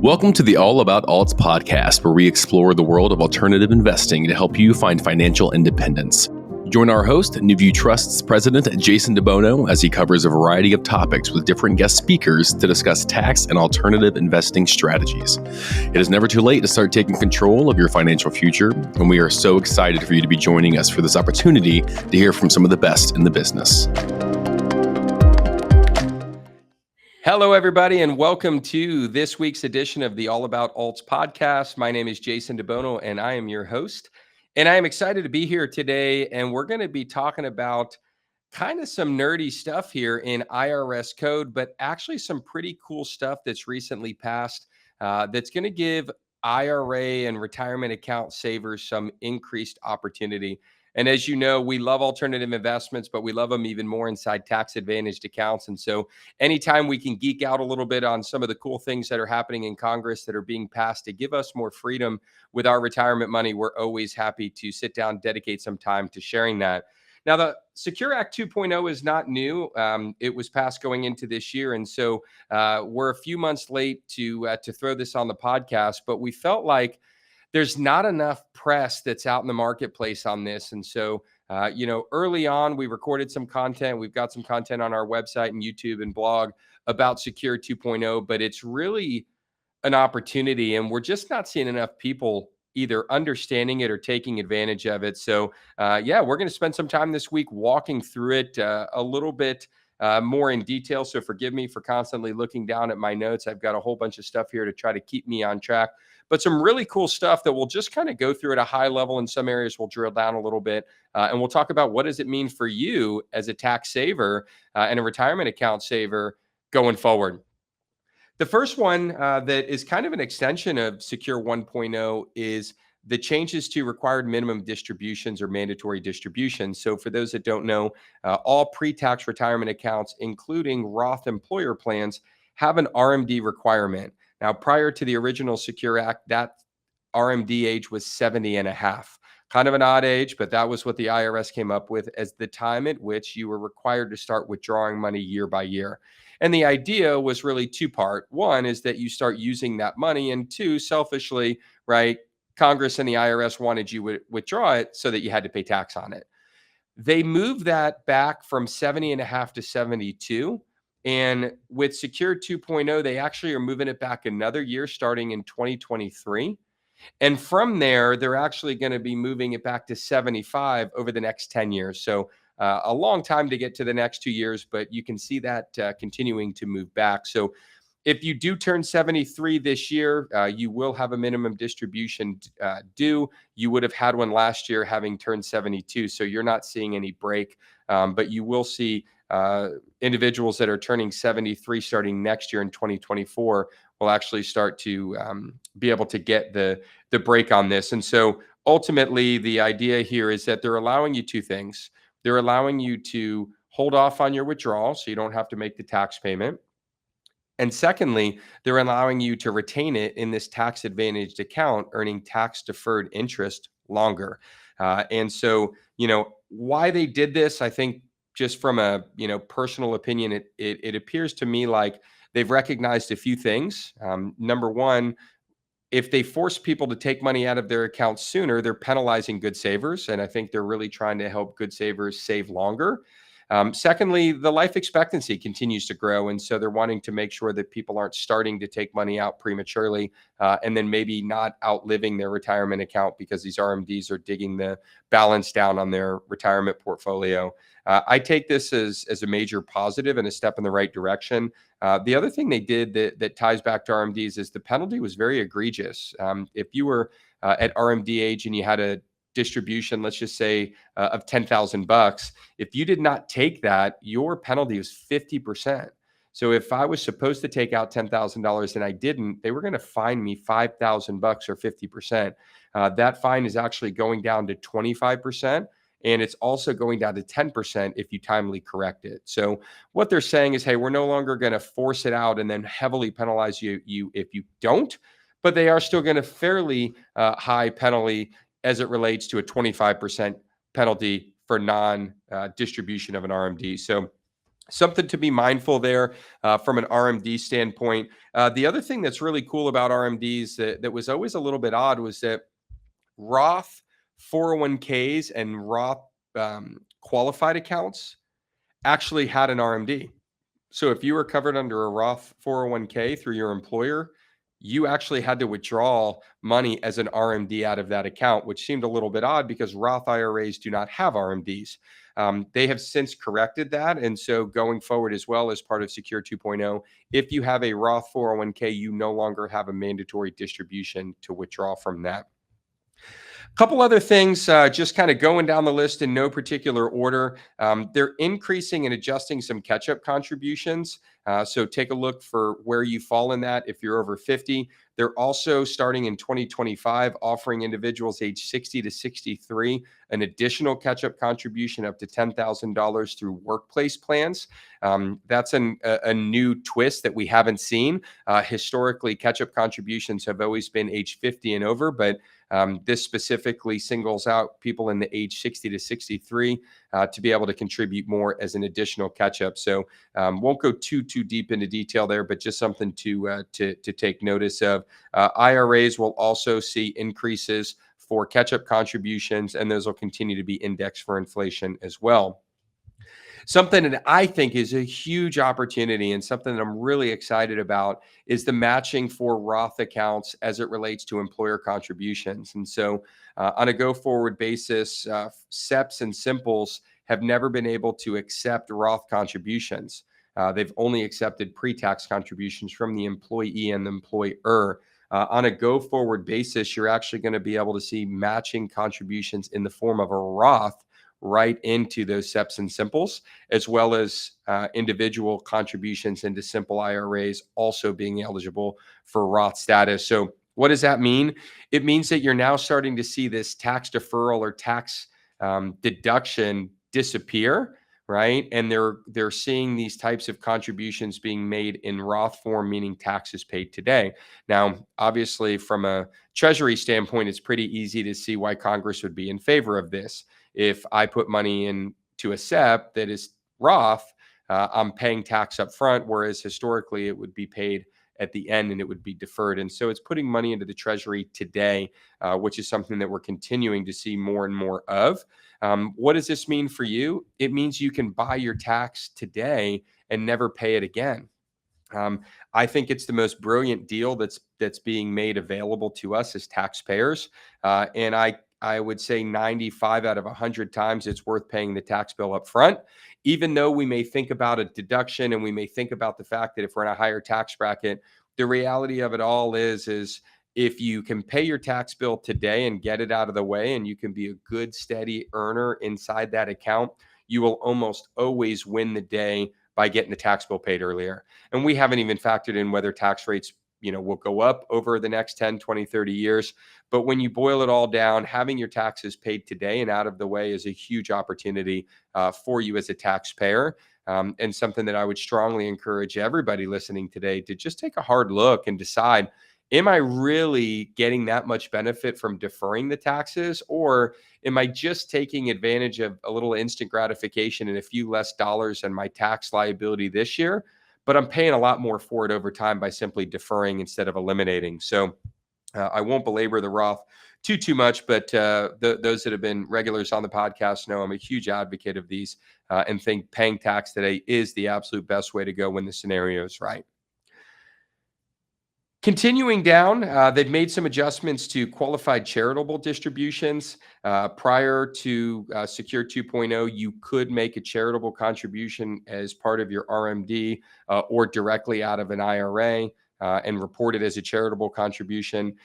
Welcome to the All About Alts podcast, where we explore the world of alternative investing to help you find financial independence. Join our host, NewView Trust's president, Jason DeBono, as he covers a variety of topics with different guest speakers to discuss tax and alternative investing strategies. It is never too late to start taking control of your financial future, and we are so excited for you to be joining us for this opportunity to hear from some of the best in the business. Hello, everybody, and welcome to this week's edition of the All About Alts podcast. My name is Jason DeBono, and I am your host. And I am excited to be here today, and we're going to be talking about kind of some nerdy stuff here in IRS code, but actually some pretty cool stuff that's recently passed that's going to give IRA and retirement account savers some increased opportunity. And as you know, we love alternative investments, but we love them even more inside tax advantaged accounts. And so anytime we can geek out a little bit on some of the cool things that are happening in Congress that are being passed to give us more freedom with our retirement money, we're always happy to sit down, dedicate some time to sharing that. Now, the Secure Act 2.0 is not new. It was passed going into this year. And so we're a few months late to throw this on the podcast, but we felt like there's not enough press that's out in the marketplace on this. And so, early on, we recorded some content. We've got some content on our website and YouTube and blog about Secure 2.0, but it's really an opportunity. And we're just not seeing enough people either understanding it or taking advantage of it. So, we're going to spend some time this week walking through it a little bit more in detail. So forgive me for constantly looking down at my notes. I've got a whole bunch of stuff here to try to keep me on track, but some really cool stuff that we'll just kind of go through at a high level. In some areas, we'll drill down a little bit, and we'll talk about what does it mean for you as a tax saver and a retirement account saver going forward. The first one that is kind of an extension of Secure 1.0 is the changes to required minimum distributions or mandatory distributions. So for those that don't know, all pre-tax retirement accounts, including Roth employer plans, have an RMD requirement. Now, prior to the original Secure Act, that RMD age was 70 and a half. Kind of an odd age, but that was what the IRS came up with as the time at which you were required to start withdrawing money year by year. And the idea was really two-part. One is that you start using that money, and two, selfishly, right, Congress and the IRS wanted you to withdraw it so that you had to pay tax on it. They moved that back from 70 and a half to 72. And with Secure 2.0, they actually are moving it back another year starting in 2023. And from there, they're actually going to be moving it back to 75 over the next 10 years. So a long time to get to the next 2 years, but you can see that continuing to move back. So if you do turn 73 this year, you will have a minimum distribution due. You would have had one last year having turned 72. So you're not seeing any break, but you will see individuals that are turning 73 starting next year in 2024 will actually start to be able to get the break on this. And so ultimately, the idea here is that they're allowing you two things. They're allowing you to hold off on your withdrawal so you don't have to make the tax payment. And secondly, they're allowing you to retain it in this tax advantaged account, earning tax deferred interest longer. And so, why they did this, I think just from a, personal opinion, it appears to me like they've recognized a few things. Number one, if they force people to take money out of their accounts sooner, they're penalizing good savers. And I think they're really trying to help good savers save longer. Secondly, the life expectancy continues to grow. And so they're wanting to make sure that people aren't starting to take money out prematurely and then maybe not outliving their retirement account because these RMDs are digging the balance down on their retirement portfolio. I take this as a major positive and a step in the right direction. The other thing they did that ties back to RMDs is the penalty was very egregious. If you were at RMD age and you had a distribution, let's just say of $10,000, if you did not take that, your penalty was 50%. So if I was supposed to take out $10,000 and I didn't, they were going to fine me $5,000 or 50%. That fine is actually going down to 25%. And it's also going down to 10% if you timely correct it. So what they're saying is, hey, we're no longer going to force it out and then heavily penalize you if you don't, but they are still going to fairly high penalty as it relates to a 25% penalty for non-distribution of an RMD. So Something to be mindful there from an RMD standpoint. The other thing that's really cool about RMDs that was always a little bit odd was that Roth 401ks and Roth qualified accounts actually had an RMD. So if you were covered under a Roth 401k through your employer, you actually had to withdraw money as an RMD out of that account, which seemed a little bit odd because Roth IRAs do not have RMDs. They have since corrected that. And so going forward, as well as part of Secure 2.0, if you have a Roth 401k, you no longer have a mandatory distribution to withdraw from that. Couple other things, just kind of going down the list in no particular order. They're increasing and adjusting some catch-up contributions. So take a look for where you fall in that if you're over 50. They're also starting in 2025, offering individuals age 60 to 63 an additional catch-up contribution up to $10,000 through workplace plans. That's a new twist that we haven't seen. Historically, catch-up contributions have always been age 50 and over, but this specifically singles out people in the age 60 to 63 to be able to contribute more as an additional catch-up. So won't go too deep into detail there, but just something to take notice of. IRAs will also see increases for catch-up contributions, and those will continue to be indexed for inflation as well. Something that I think is a huge opportunity and something that I'm really excited about is the matching for Roth accounts as it relates to employer contributions. And so, on a go forward basis, SEPs and Simples have never been able to accept Roth contributions. They've only accepted pre tax contributions from the employee and the employer. On a go forward basis, you're actually going to be able to see matching contributions in the form of a Roth right into those SEPs and Simples, as well as individual contributions into simple IRAs also being eligible for Roth status. So what does that mean? It means that you're now starting to see this tax deferral or tax deduction disappear, right? And they're seeing these types of contributions being made in Roth form, meaning taxes paid today. Now, obviously, from a Treasury standpoint, it's pretty easy to see why Congress would be in favor of this. If I put money into a SEP that is Roth, I'm paying tax up front, whereas historically it would be paid at the end and it would be deferred. And so it's putting money into the Treasury today, which is something that we're continuing to see more and more of. What does this mean for you? It means you can buy your tax today and never pay it again. I think it's the most brilliant deal that's being made available to us as taxpayers, and I would say 95 out of 100 times it's worth paying the tax bill up front, even though we may think about a deduction and we may think about the fact that if we're in a higher tax bracket, the reality of it all is if you can pay your tax bill today and get it out of the way, and you can be a good steady earner inside that account, you will almost always win the day by getting the tax bill paid earlier. And we haven't even factored in whether tax rates will go up over the next 10, 20, 30 years. But when you boil it all down, having your taxes paid today and out of the way is a huge opportunity for you as a taxpayer. And something that I would strongly encourage everybody listening today to just take a hard look and decide, am I really getting that much benefit from deferring the taxes? Or am I just taking advantage of a little instant gratification and a few less dollars in my tax liability this year, but I'm paying a lot more for it over time by simply deferring instead of eliminating? So I won't belabor the Roth too much, but those that have been regulars on the podcast know I'm a huge advocate of these and think paying tax today is the absolute best way to go when the scenario is right. Continuing down, they've made some adjustments to qualified charitable distributions. Prior to Secure 2.0, you could make a charitable contribution as part of your RMD or directly out of an IRA and report it as a charitable contribution.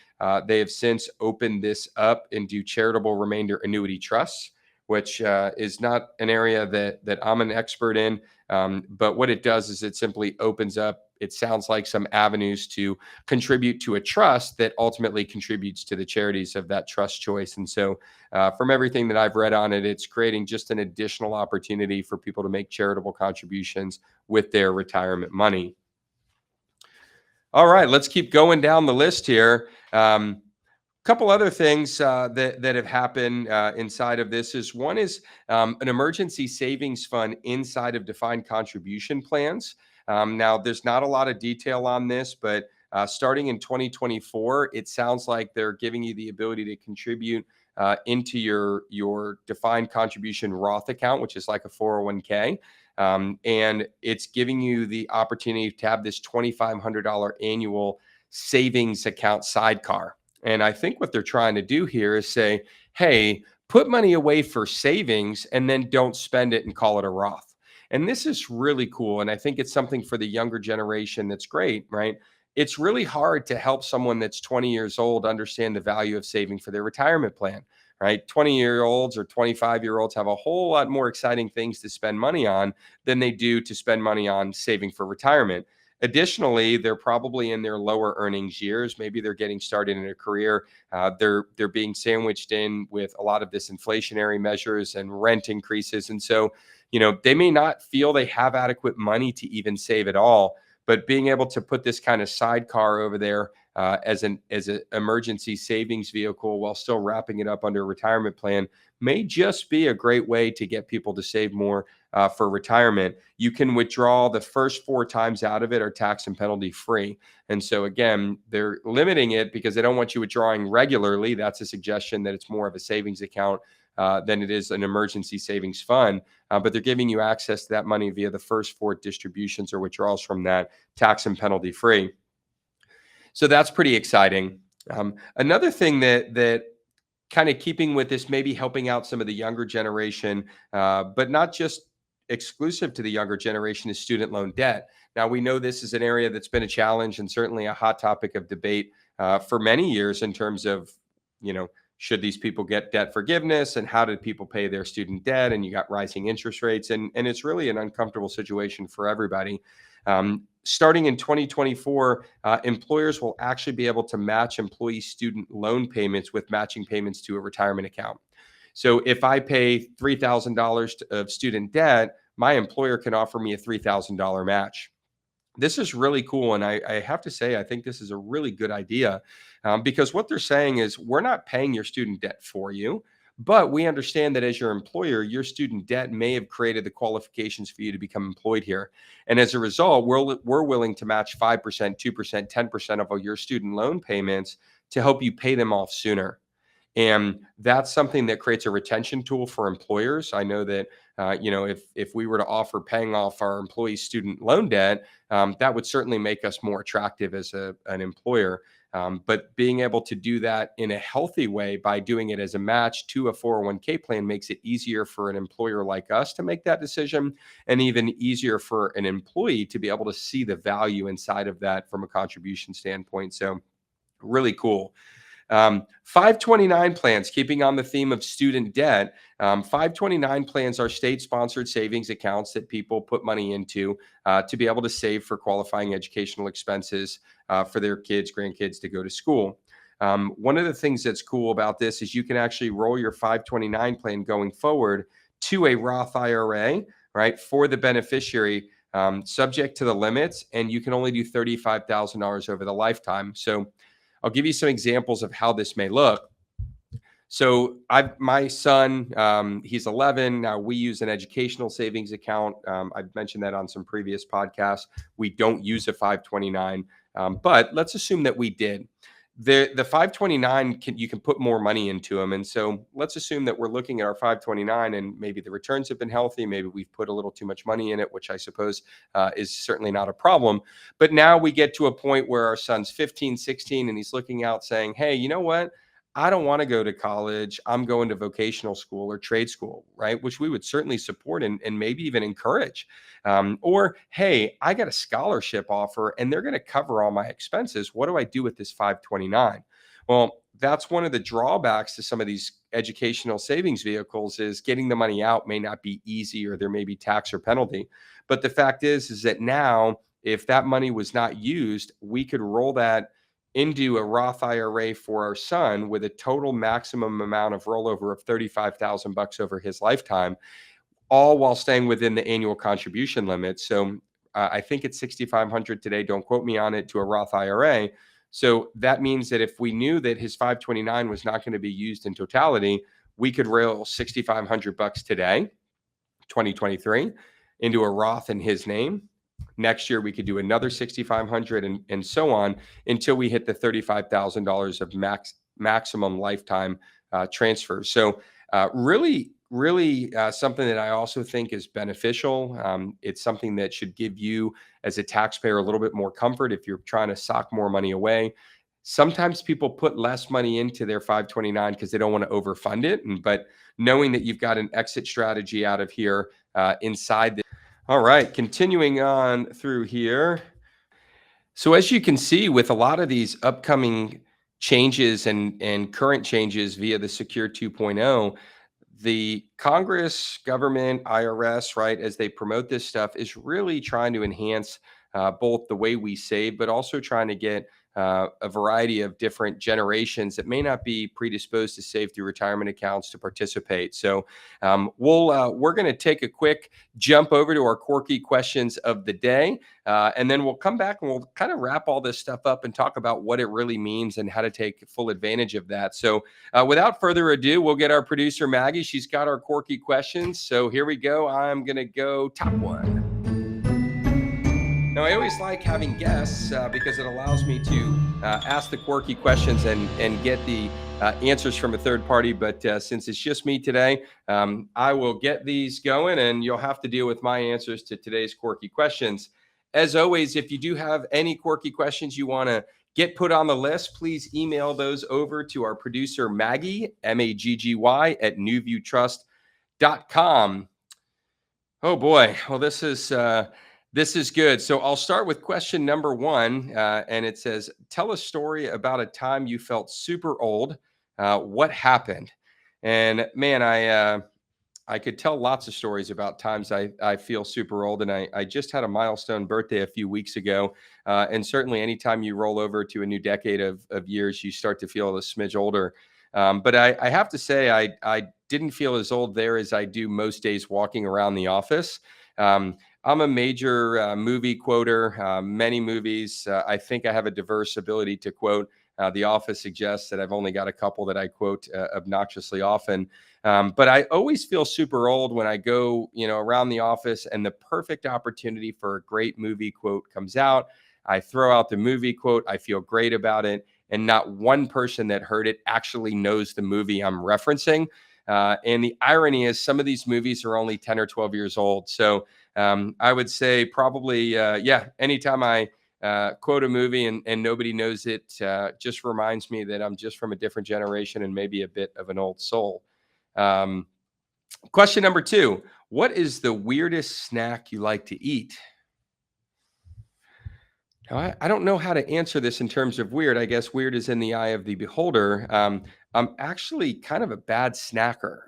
They have since opened this up and do charitable remainder annuity trusts, which is not an area that I'm an expert in. But what it does is it simply opens up, it sounds like, some avenues to contribute to a trust that ultimately contributes to the charities of that trust choice. And so from everything that I've read on it, it's creating just an additional opportunity for people to make charitable contributions with their retirement money. All right, let's keep going down the list here. Couple other things that have happened inside of this is one is an emergency savings fund inside of defined contribution plans. Now, there's not a lot of detail on this, but starting in 2024, it sounds like they're giving you the ability to contribute into your defined contribution Roth account, which is like a 401k. And it's giving you the opportunity to have this $2,500 annual savings account sidecar. And I think what they're trying to do here is say, hey, put money away for savings and then don't spend it and call it a Roth. And this is really cool. And I think it's something for the younger generation that's great, right? It's really hard to help someone that's 20 years old understand the value of saving for their retirement plan, right? 20-year-olds or 25-year-olds have a whole lot more exciting things to spend money on than they do to spend money on saving for retirement. Additionally, they're probably in their lower earnings years. Maybe they're getting started in a career. They're being sandwiched in with a lot of this inflationary measures and rent increases, and so they may not feel they have adequate money to even save at all. But being able to put this kind of sidecar over there as an emergency savings vehicle while still wrapping it up under a retirement plan may just be a great way to get people to save more for retirement. You can withdraw the first 4 times out of it are tax and penalty free. And so again, they're limiting it because they don't want you withdrawing regularly. That's a suggestion that it's more of a savings account than it is an emergency savings fund. But they're giving you access to that money via the first 4 distributions or withdrawals from that tax and penalty free. So that's pretty exciting. Another thing that kind of keeping with this, maybe helping out some of the younger generation, but not just exclusive to the younger generation, is student loan debt. Now, we know this is an area that's been a challenge and certainly a hot topic of debate for many years in terms of, should these people get debt forgiveness and how did people pay their student debt? And you got rising interest rates. And it's really an uncomfortable situation for everybody. Starting in 2024, employers will actually be able to match employee student loan payments with matching payments to a retirement account. So if I pay $3,000 of student debt, my employer can offer me a $3,000 match. This is really cool. And I have to say, I think this is a really good idea because what they're saying is we're not paying your student debt for you, but we understand that as your employer, your student debt may have created the qualifications for you to become employed here. And as a result, we're willing to match 5%, 2%, 10% of all your student loan payments to help you pay them off sooner. And that's something that creates a retention tool for employers. I know that if we were to offer paying off our employees' student loan debt, that would certainly make us more attractive as an employer. But being able to do that in a healthy way by doing it as a match to a 401k plan makes it easier for an employer like us to make that decision, and even easier for an employee to be able to see the value inside of that from a contribution standpoint. So really cool. 529 plans, keeping on the theme of student debt. 529 plans are state sponsored savings accounts that people put money into to be able to save for qualifying educational expenses for their kids, grandkids to go to school. One of the things that's cool about this is you can actually roll your 529 plan going forward to a Roth IRA, right, for the beneficiary, subject to the limits, and you can only do $35,000 over the lifetime. So I'll give you some examples of how this may look. So my son, he's 11. Now we use an educational savings account. I've mentioned that on some previous podcasts. We don't use a 529, but let's assume that we did. The 529, you can put more money into them. And so let's assume that we're looking at our 529 and maybe the returns have been healthy. Maybe we've put a little too much money in it, which I suppose is certainly not a problem. But now we get to a point where our son's 15, 16, and he's looking out saying, hey, you know what? I don't want to go to college. I'm going to vocational school or trade school, right? Which we would certainly support and maybe even encourage. Or, hey, I got a scholarship offer and they're going to cover all my expenses. What do I do with this 529? Well, that's one of the drawbacks to some of these educational savings vehicles is getting the money out may not be easy or there may be tax or penalty. But the fact is that now, if that money was not used, we could roll that into a Roth IRA for our son with a total maximum amount of rollover of $35,000 over his lifetime, all while staying within the annual contribution limit. So I think it's $6,500 today. Don't quote me on it, to a Roth IRA. So that means that if we knew that his 529 was not going to be used in totality, we could rail 6,500 bucks today, 2023, into a Roth in his name. Next year, we could do another 6,500 and so on until we hit the $35,000 of maximum lifetime transfers. So really something that I also think is beneficial. It's something that should give you as a taxpayer a little bit more comfort if you're trying to sock more money away. Sometimes people put less money into their 529 because they don't want to overfund it. But knowing that you've got an exit strategy out of here inside. All right, continuing on through here. So as you can see, with a lot of these upcoming changes and current changes via the Secure 2.0, the Congress, government, IRS, right, as they promote this stuff, is really trying to enhance both the way we save, but also trying to get a variety of different generations that may not be predisposed to save through retirement accounts to participate. So we're going to take a quick jump over to our quirky questions of the day, and then we'll come back and we'll kind of wrap all this stuff up and talk about what it really means and how to take full advantage of that. So without further ado, we'll get our producer Maggie. She's got our quirky questions. So here we go. I'm going to go top one. Now, I always like having guests because it allows me to ask the quirky questions and get the answers from a third party. But since it's just me today, I will get these going and you'll have to deal with my answers to today's quirky questions. As always, if you do have any quirky questions you want to get put on the list, please email those over to our producer, Maggie, Maggy, at newviewtrust.com. Oh boy. Well, this is good. So I'll start with question number one. And it says, tell a story about a time you felt super old. What happened? And man, I could tell lots of stories about times I feel super old. And I just had a milestone birthday a few weeks ago. And certainly anytime you roll over to a new decade of years, you start to feel a smidge older. But I have to say, I didn't feel as old there as I do most days walking around the office. I'm a major movie quoter, many movies. I think I have a diverse ability to quote. The Office suggests that I've only got a couple that I quote obnoxiously often. But I always feel super old when I go, around the office and the perfect opportunity for a great movie quote comes out. I throw out the movie quote. I feel great about it. And not one person that heard it actually knows the movie I'm referencing. And the irony is some of these movies are only 10 or 12 years old. So I would say probably, anytime I quote a movie and nobody knows it, just reminds me that I'm just from a different generation and maybe a bit of an old soul. Question number two, what is the weirdest snack you like to eat? Now, I don't know how to answer this in terms of weird. I guess weird is in the eye of the beholder. I'm actually kind of a bad snacker.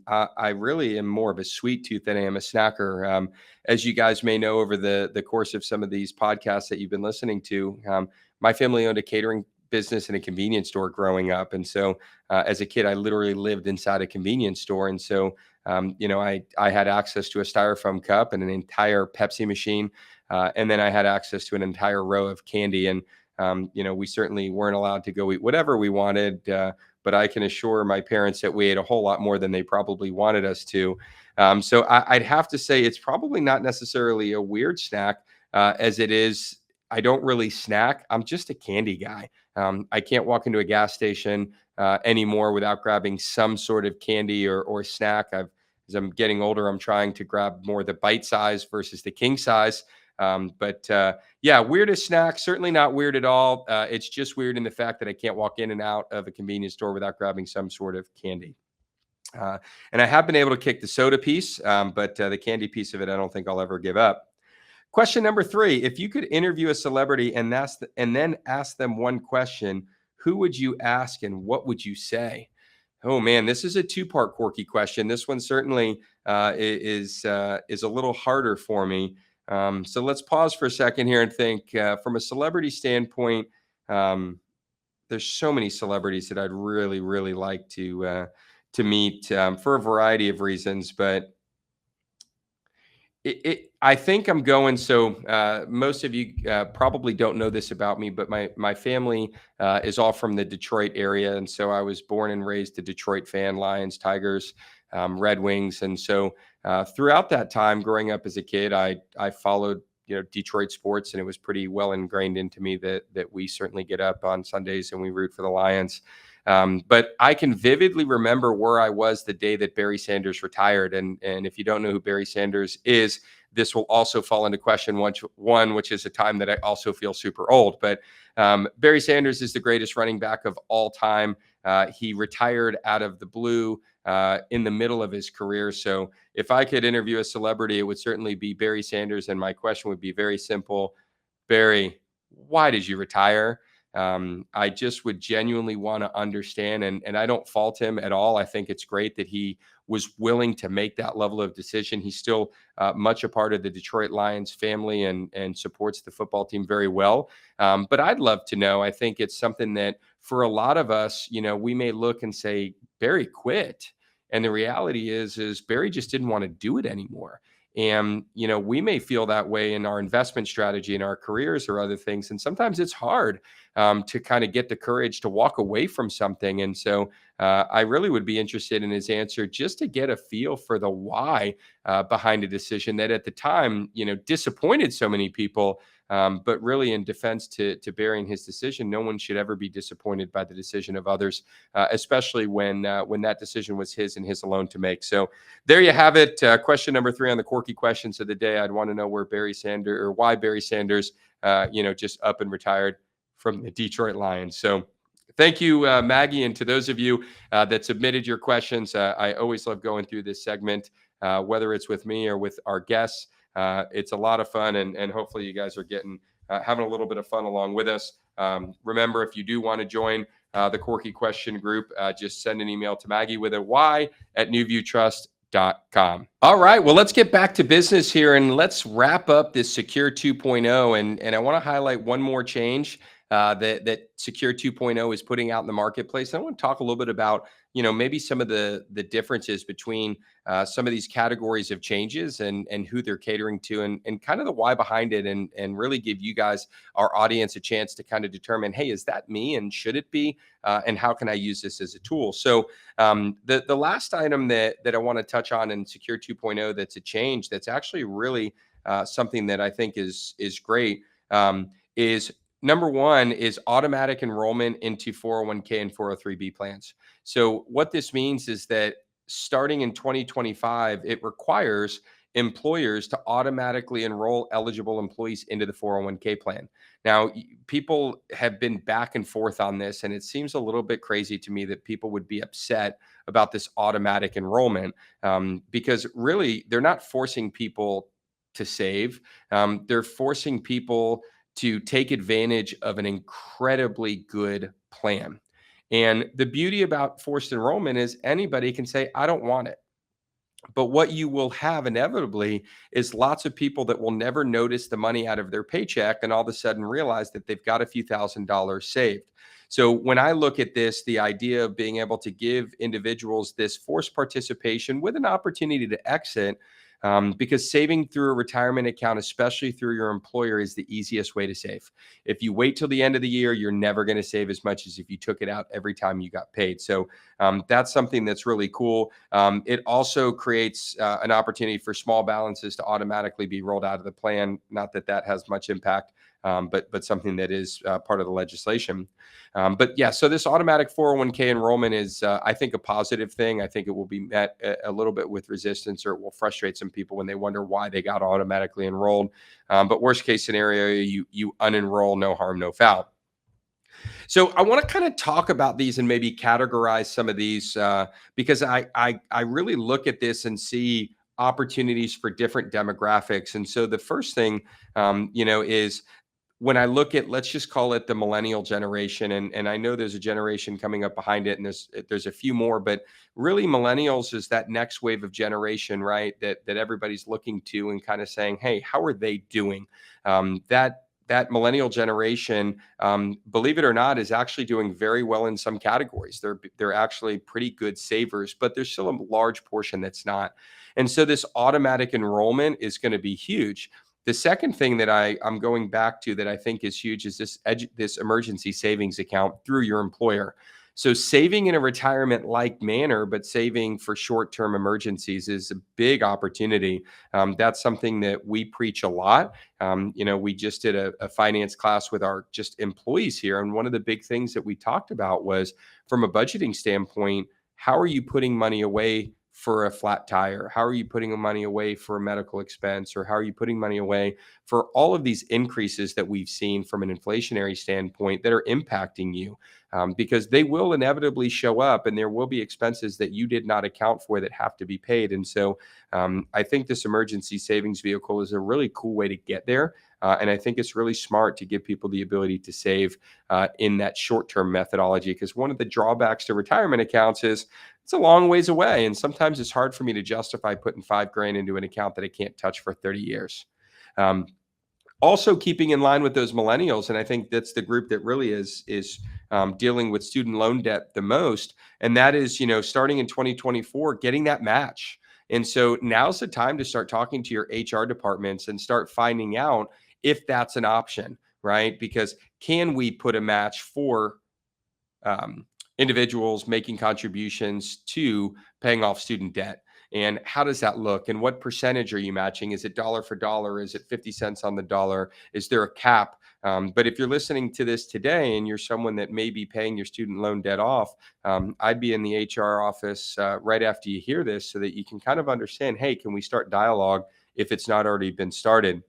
I really am more of a sweet tooth than I am a snacker. As you guys may know over the course of some of these podcasts that you've been listening to, my family owned a catering business and a convenience store growing up. And so as a kid, I literally lived inside a convenience store. And so, I had access to a styrofoam cup and an entire Pepsi machine. And then I had access to an entire row of candy. And, we certainly weren't allowed to go eat whatever we wanted. But I can assure my parents that we ate a whole lot more than they probably wanted us to. So I'd have to say it's probably not necessarily a weird snack as it is. I don't really snack. I'm just a candy guy. I can't walk into a gas station anymore without grabbing some sort of candy or snack. As I'm getting older, I'm trying to grab more the bite size versus the king size. Weirdest snack, certainly not weird at all. It's just weird in the fact that I can't walk in and out of a convenience store without grabbing some sort of candy. And I have been able to kick the soda piece, but the candy piece of it, I don't think I'll ever give up. Question number three, if you could interview a celebrity and then ask them one question, who would you ask and what would you say? Oh man, this is a two-part quirky question. This one certainly is a little harder for me. So let's pause for a second here and think from a celebrity standpoint. There's so many celebrities that I'd really, really like to meet for a variety of reasons. But I think I'm going. So most of you probably don't know this about me, but my family is all from the Detroit area, and so I was born and raised a Detroit fan: Lions, Tigers, Red Wings, and so throughout that time, growing up as a kid, I followed Detroit sports, and it was pretty well ingrained into me that we certainly get up on Sundays and we root for the Lions. But I can vividly remember where I was the day that Barry Sanders retired. And if you don't know who Barry Sanders is, this will also fall into question one, which is a time that I also feel super old. But Barry Sanders is the greatest running back of all time. He retired out of the blue in the middle of his career. So if I could interview a celebrity, it would certainly be Barry Sanders. And my question would be very simple: Barry, why did you retire? I just would genuinely want to understand, and I don't fault him at all. I think it's great that he was willing to make that level of decision. He's still much a part of the Detroit Lions family and supports the football team very well. But I'd love to know. I think it's something that for a lot of us, we may look and say Barry quit, and the reality is Barry just didn't want to do it anymore. And, we may feel that way in our investment strategy, in our careers or other things. And sometimes it's hard to kind of get the courage to walk away from something. And so I really would be interested in his answer just to get a feel for the why behind a decision that at the time, disappointed so many people. But really, in defense to Barry and his decision, no one should ever be disappointed by the decision of others, especially when that decision was his and his alone to make. So there you have it. Question number 3 on the quirky questions of the day. I'd want to know why Barry Sanders, just up and retired from the Detroit Lions. So thank you, Maggie. And to those of you that submitted your questions, I always love going through this segment, whether it's with me or with our guests. It's a lot of fun, and hopefully you guys are having a little bit of fun along with us. Remember, if you do want to join the Quirky Question group, just send an email to Maggie with a Y at newviewtrust.com. All right, well, let's get back to business here, and let's wrap up this Secure 2.0. And I want to highlight one more change that Secure 2.0 is putting out in the marketplace. I want to talk a little bit about, maybe some of the differences between some of these categories of changes and who they're catering to, and kind of the why behind it, and really give you guys, our audience, a chance to kind of determine, hey, is that me, and should it be, and how can I use this as a tool? So the last item that I want to touch on in Secure 2.0 that's a change that's actually really something that I think is great, is number one is automatic enrollment into 401k and 403b plans. So what this means is that starting in 2025, it requires employers to automatically enroll eligible employees into the 401k plan. Now, people have been back and forth on this, and it seems a little bit crazy to me that people would be upset about this automatic enrollment, because really they're not forcing people to save. They're forcing people to take advantage of an incredibly good plan. And the beauty about forced enrollment is anybody can say, I don't want it. But what you will have inevitably is lots of people that will never notice the money out of their paycheck and all of a sudden realize that they've got a few $1,000s saved. So when I look at this, the idea of being able to give individuals this forced participation with an opportunity to exit, because saving through a retirement account, especially through your employer, is the easiest way to save. If you wait till the end of the year, you're never going to save as much as if you took it out every time you got paid. So that's something that's really cool. It also creates an opportunity for small balances to automatically be rolled out of the plan. Not that that has much impact, but something that is part of the legislation. But yeah, so this automatic 401k enrollment is, I think, a positive thing. I think it will be met a little bit with resistance, or it will frustrate some people when they wonder why they got automatically enrolled. But worst case scenario, you unenroll, no harm, no foul. So I want to kind of talk about these and maybe categorize some of these, because I really look at this and see opportunities for different demographics. And so the first thing, is when I look at, let's just call it the millennial generation, and I know there's a generation coming up behind it, and there's a few more, but really millennials is that next wave of generation, right? That everybody's looking to and kind of saying, hey, how are they doing? That that millennial generation, believe it or not, is actually doing very well in some categories. They're actually pretty good savers, but there's still a large portion that's not. And so this automatic enrollment is going to be huge. The second thing that I'm going back to that I think is huge is this emergency savings account through your employer. So saving in a retirement like manner, but saving for short term emergencies is a big opportunity. That's something that we preach a lot. We just did a finance class with our just employees here. And one of the big things that we talked about was from a budgeting standpoint, how are you putting money away for a flat tire? How are you putting money away for a medical expense? Or how are you putting money away for all of these increases that we've seen from an inflationary standpoint that are impacting you? Because they will inevitably show up and there will be expenses that you did not account for that have to be paid. And so I think this emergency savings vehicle is a really cool way to get there. And I think it's really smart to give people the ability to save in that short term methodology. Because one of the drawbacks to retirement accounts is it's a long ways away. And sometimes it's hard for me to justify putting 5 grand into an account that I can't touch for 30 years. Um, Also keeping in line with those millennials, and I think that's the group that really is dealing with student loan debt the most, and that is, starting in 2024, getting that match. And so now's the time to start talking to your HR departments and start finding out if that's an option, right? Because can we put a match for um, individuals making contributions to paying off student debt? And how does that look? And what percentage are you matching? Is it dollar for dollar? Is it 50 cents on the dollar? Is there a cap? But if you're listening to this today and you're someone that may be paying your student loan debt off, I'd be in the HR office right after you hear this so that you can kind of understand, hey, can we start dialogue if it's not already been started?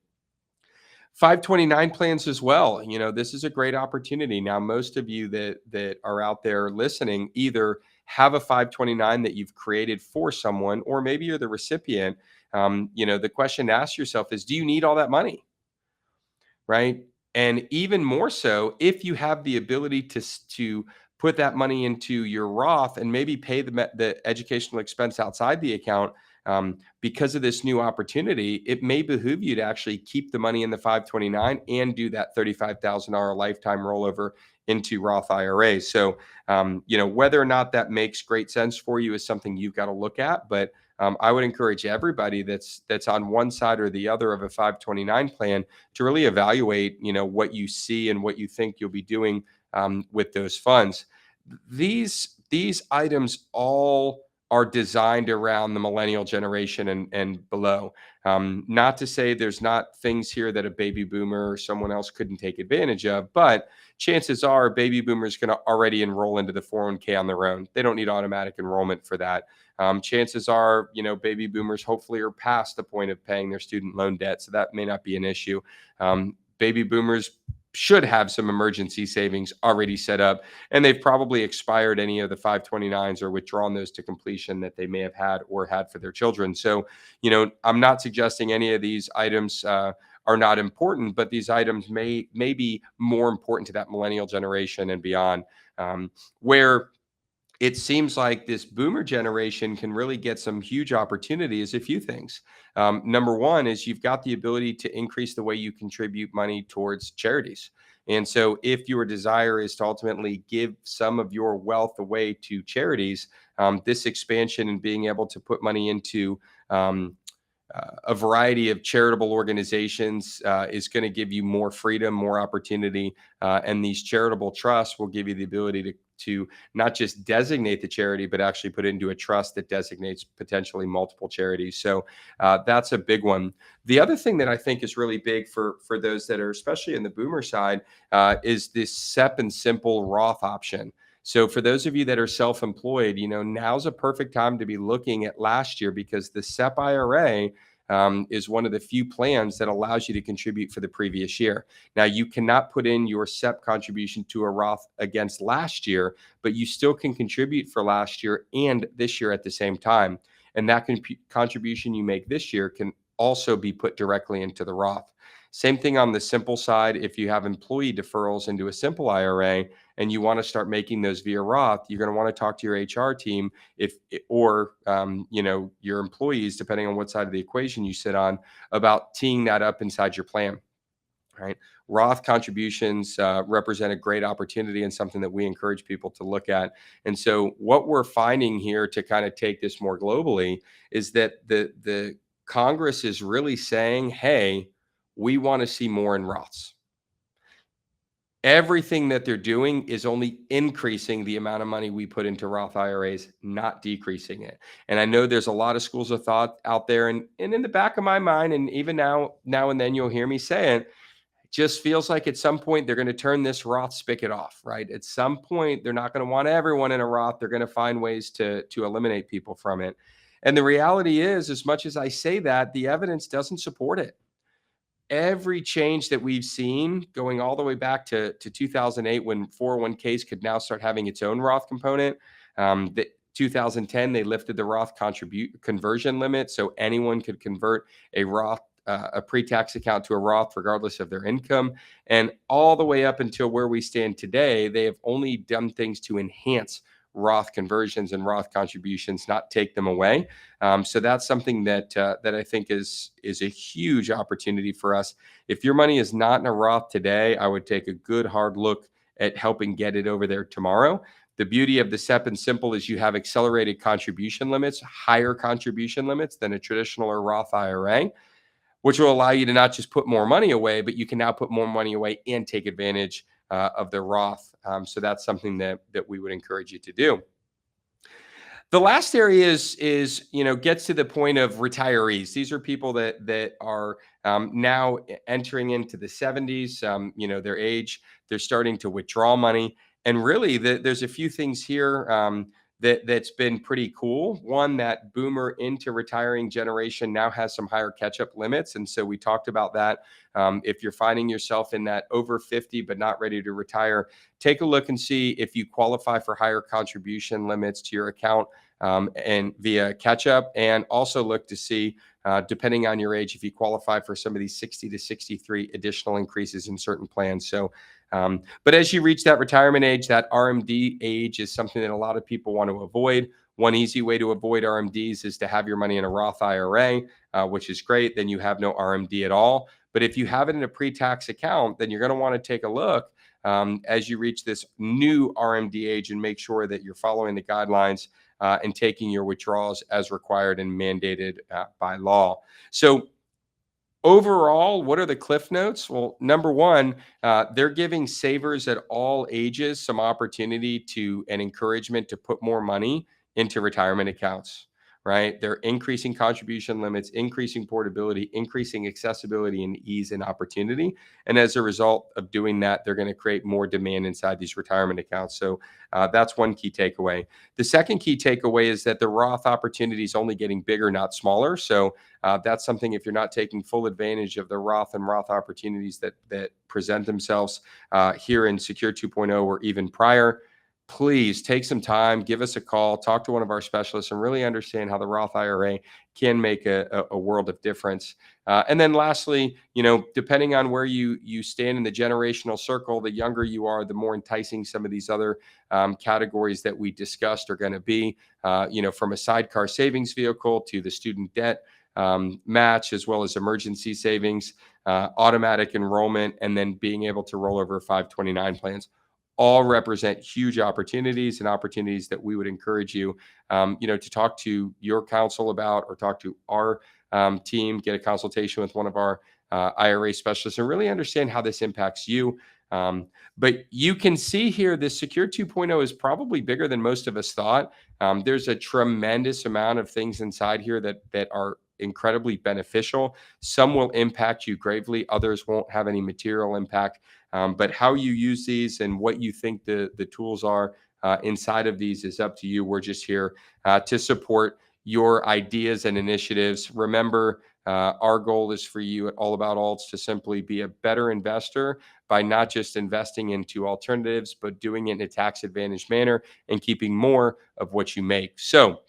529 plans as well. This is a great opportunity. Now, most of you that are out there listening either have a 529 that you've created for someone, or maybe you're the recipient. The question to ask yourself is, do you need all that money? Right? And even more so, if you have the ability to put that money into your Roth and maybe pay the educational expense outside the account, because of this new opportunity, it may behoove you to actually keep the money in the 529 and do that $35,000 lifetime rollover into Roth IRAs. So, whether or not that makes great sense for you is something you've got to look at. But I would encourage everybody that's on one side or the other of a 529 plan to really evaluate, what you see and what you think you'll be doing with those funds. These items all are designed around the millennial generation and below. Not to say there's not things here that a baby boomer or someone else couldn't take advantage of, but chances are baby boomers going to already enroll into the 401k on their own. They don't need automatic enrollment for that. Chances are, baby boomers hopefully are past the point of paying their student loan debt, so that may not be an issue. Baby boomers should have some emergency savings already set up, and they've probably expired any of the 529s or withdrawn those to completion that they may have had or had for their children. So, I'm not suggesting any of these items are not important, but these items may be more important to that millennial generation and beyond, where it seems like this boomer generation can really get some huge opportunities. A few things. Number one is you've got the ability to increase the way you contribute money towards charities. And so, if your desire is to ultimately give some of your wealth away to charities, this expansion and being able to put money into a variety of charitable organizations is going to give you more freedom, more opportunity, and these charitable trusts will give you the ability to not just designate the charity, but actually put it into a trust that designates potentially multiple charities. So that's a big one. The other thing that I think is really big for those that are especially in the boomer side is this SEP and simple Roth option. So for those of you that are self-employed, now's a perfect time to be looking at last year, because the SEP IRA is one of the few plans that allows you to contribute for the previous year. Now, you cannot put in your SEP contribution to a Roth against last year, but you still can contribute for last year and this year at the same time. And that contribution you make this year can also be put directly into the Roth. Same thing on the simple side. If you have employee deferrals into a simple IRA and you want to start making those via Roth, you're going to want to talk to your HR team or your employees, depending on what side of the equation you sit on, about teeing that up inside your plan. right? Roth contributions represent a great opportunity and something that we encourage people to look at. And so, what we're finding here to kind of take this more globally is that the Congress is really saying, "Hey, we want to see more in Roths." Everything that they're doing is only increasing the amount of money we put into Roth IRAs, not decreasing it. And I know there's a lot of schools of thought out there, and in the back of my mind, and even now and then you'll hear me say it, just feels like at some point they're going to turn this Roth spigot off, right? At some point, they're not going to want everyone in a Roth. They're going to find ways to eliminate people from it. And the reality is, as much as I say that, the evidence doesn't support it. Every change that we've seen going all the way back to 2008, when 401ks could now start having its own Roth component. The 2010, they lifted the Roth contribute conversion limit, so anyone could convert a Roth, a pre-tax account to a Roth regardless of their income. And all the way up until where we stand today, they have only done things to enhance Roth conversions and Roth contributions, not take them away. So that's something that I think is a huge opportunity for us. If your money is not in a Roth today, I would take a good hard look at helping get it over there tomorrow. The beauty of the SEP and Simple is you have accelerated contribution limits, higher contribution limits than a traditional or Roth IRA, which will allow you to not just put more money away, but you can now put more money away and take advantage of the Roth. So that's something that we would encourage you to do. The last area is gets to the point of retirees. These are people that are now entering into the 70s. Their age, they're starting to withdraw money, and really, there's a few things here that's been pretty cool. One, that boomer into retiring generation now has some higher catch-up limits, and so we talked about that. If you're finding yourself in that over 50 but not ready to retire, take a look and see if you qualify for higher contribution limits to your account, and via catch up, and also look to see, depending on your age, if you qualify for some of these 60 to 63 additional increases in certain plans. So, but as you reach that retirement age, that RMD age is something that a lot of people want to avoid. One easy way to avoid RMDs is to have your money in a Roth IRA, which is great. Then you have no RMD at all. But if you have it in a pre-tax account, then you're going to want to take a look as you reach this new RMD age and make sure that you're following the guidelines and taking your withdrawals as required and mandated by law. So overall, what are the cliff notes? Well, number one, they're giving savers at all ages some opportunity to and encouragement to put more money into retirement accounts, right? They're increasing contribution limits, increasing portability, increasing accessibility and ease and opportunity. And as a result of doing that, they're going to create more demand inside these retirement accounts. So that's one key takeaway. The second key takeaway is that the Roth opportunity is only getting bigger, not smaller. So that's something, if you're not taking full advantage of the Roth and Roth opportunities that present themselves here in Secure 2.0 or even prior, please take some time, give us a call, talk to one of our specialists, and really understand how the Roth IRA can make a world of difference. And then lastly, depending on where you stand in the generational circle, the younger you are, the more enticing some of these other categories that we discussed are going to be, from a sidecar savings vehicle to the student debt match, as well as emergency savings, automatic enrollment, and then being able to roll over 529 plans. All represent huge opportunities and opportunities that we would encourage you, to talk to your counsel about, or talk to our team, get a consultation with one of our IRA specialists, and really understand how this impacts you. But you can see here, this Secure 2.0 is probably bigger than most of us thought. There's a tremendous amount of things inside here that are incredibly beneficial. Some will impact you gravely, others won't have any material impact. But how you use these and what you think the tools are inside of these is up to you. We're just here to support your ideas and initiatives. Remember, our goal is for you at All About Alts to simply be a better investor by not just investing into alternatives, but doing it in a tax advantage manner and keeping more of what you make. So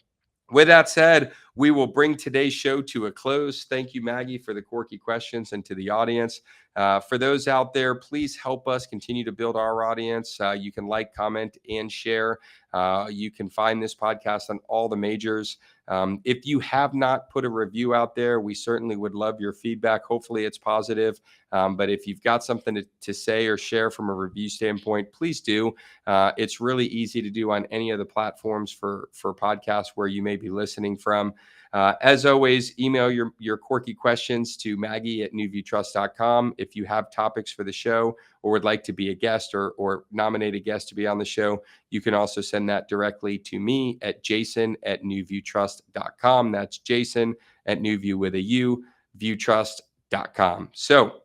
with that said, we will bring today's show to a close. Thank you, Maggie, for the quirky questions, and to the audience. For those out there, please help us continue to build our audience. You can like, comment, and share. You can find this podcast on all the majors. If you have not put a review out there, we certainly would love your feedback. Hopefully it's positive. But if you've got something to say or share from a review standpoint, please do. It's really easy to do on any of the platforms for podcasts where you may be listening from. As always, email your quirky questions to Maggie@newviewtrust.com. If you have topics for the show or would like to be a guest or nominate a guest to be on the show, you can also send that directly to me at jason@newviewtrust.com. That's Jason at Newview with a U, viewtrust.com. So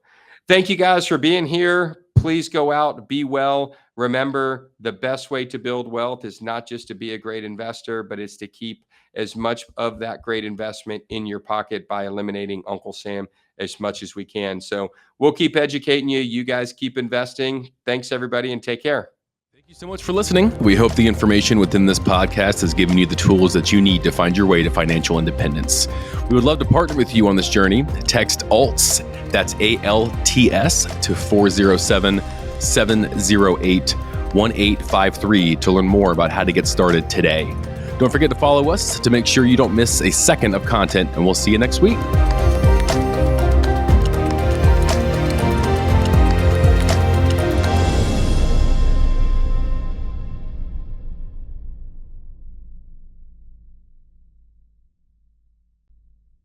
thank you guys for being here. Please go out, be well. Remember, the best way to build wealth is not just to be a great investor, but it's to keep as much of that great investment in your pocket by eliminating Uncle Sam as much as we can. So we'll keep educating you. You guys keep investing. Thanks, everybody, and take care. Thank you so much for listening. We hope the information within this podcast has given you the tools that you need to find your way to financial independence. We would love to partner with you on this journey. Text ALTS, that's ALTS, to 407-708-1853 to learn more about how to get started today. Don't forget to follow us to make sure you don't miss a second of content, and we'll see you next week.